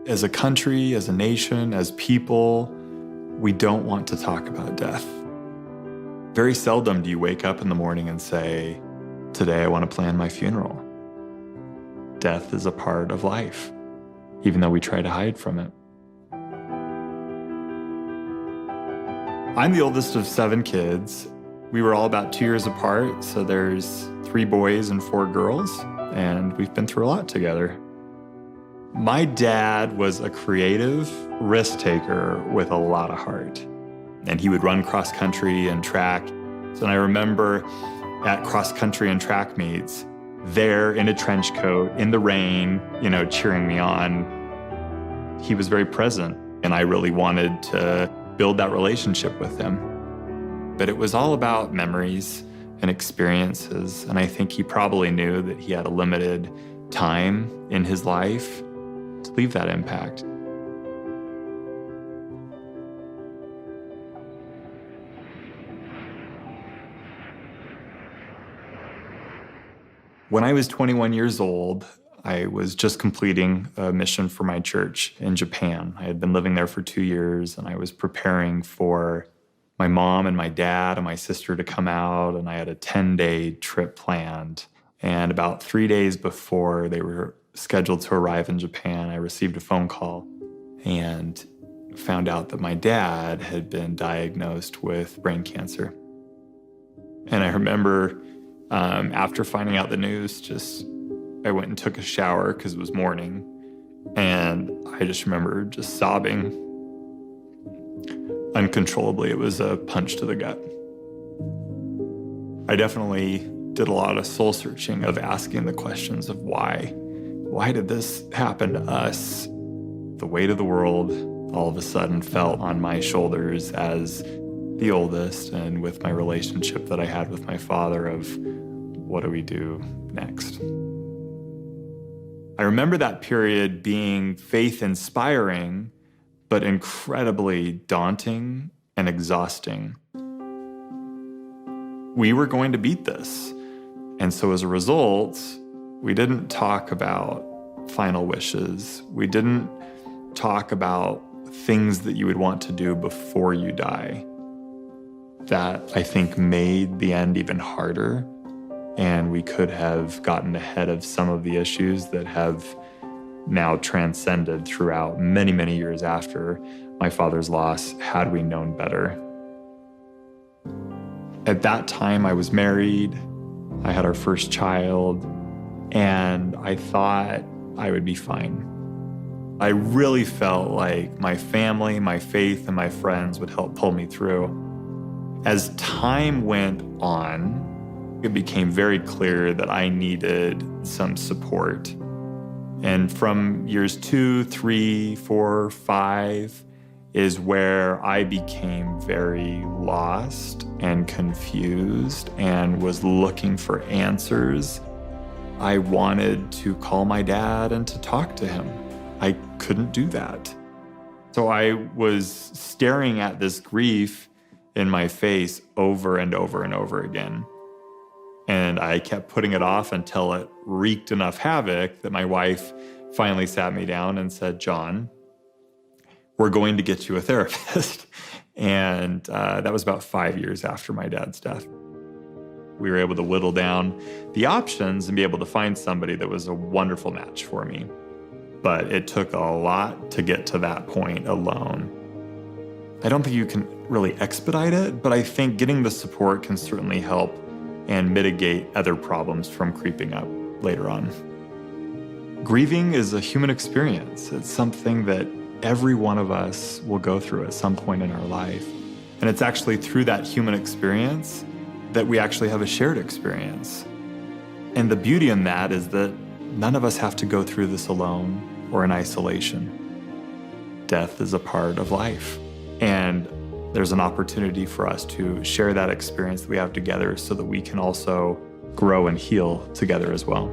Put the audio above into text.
As a country, as a nation, as people, we don't want to talk about death. Very seldom do you wake up in the morning and say, today I want to plan my funeral. Death is a part of life, even though we try to hide from it. I'm the oldest of 7 kids. We were all about 2 years apart, so there's 3 boys and 4 girls, and we've been through a lot together. My dad was a creative risk taker with a lot of heart, and he would run cross country and track. So I remember at cross country and track meets, there in a trench coat, in the rain, cheering me on. He was very present, and I really wanted to build that relationship with him. But it was all about memories and experiences, and I think he probably knew that he had a limited time in his life to leave that impact. When I was 21 years old, I was just completing a mission for my church in Japan. I had been living there for 2 years, and I was preparing for my mom and my dad and my sister to come out, and I had a 10-day trip planned. And about 3 days before they were scheduled to arrive in Japan, I received a phone call and found out that my dad had been diagnosed with brain cancer. And I remember after finding out the news, I went and took a shower because it was morning, and I just remember just sobbing uncontrollably. It was a punch to the gut. I definitely did a lot of soul searching of asking the questions of why. Why did this happen to us? The weight of the world all of a sudden fell on my shoulders as the oldest, and with my relationship that I had with my father of what do we do next? I remember that period being faith-inspiring, but incredibly daunting and exhausting. We were going to beat this. And so as a result, we didn't talk about final wishes. We didn't talk about things that you would want to do before you die. That, I think, made the end even harder. And we could have gotten ahead of some of the issues that have now transcended throughout many, many years after my father's loss, had we known better. At that time, I was married. I had our first child, and I thought I would be fine. I really felt like my family, my faith, and my friends would help pull me through. As time went on, it became very clear that I needed some support. And from years 2, 3, 4, 5 is where I became very lost and confused and was looking for answers. I wanted to call my dad and to talk to him. I couldn't do that. So I was staring at this grief in my face over and over and over again. And I kept putting it off until it wreaked enough havoc that my wife finally sat me down and said, Jon, we're going to get you a therapist. And that was about 5 years after my dad's death. We were able to whittle down the options and be able to find somebody that was a wonderful match for me. But it took a lot to get to that point alone. I don't think you can really expedite it, but I think getting the support can certainly help and mitigate other problems from creeping up later on. Grieving is a human experience. It's something that every one of us will go through at some point in our life. And it's actually through that human experience that we actually have a shared experience. And the beauty in that is that none of us have to go through this alone or in isolation. Death is a part of life. And there's an opportunity for us to share that experience that we have together so that we can also grow and heal together as well.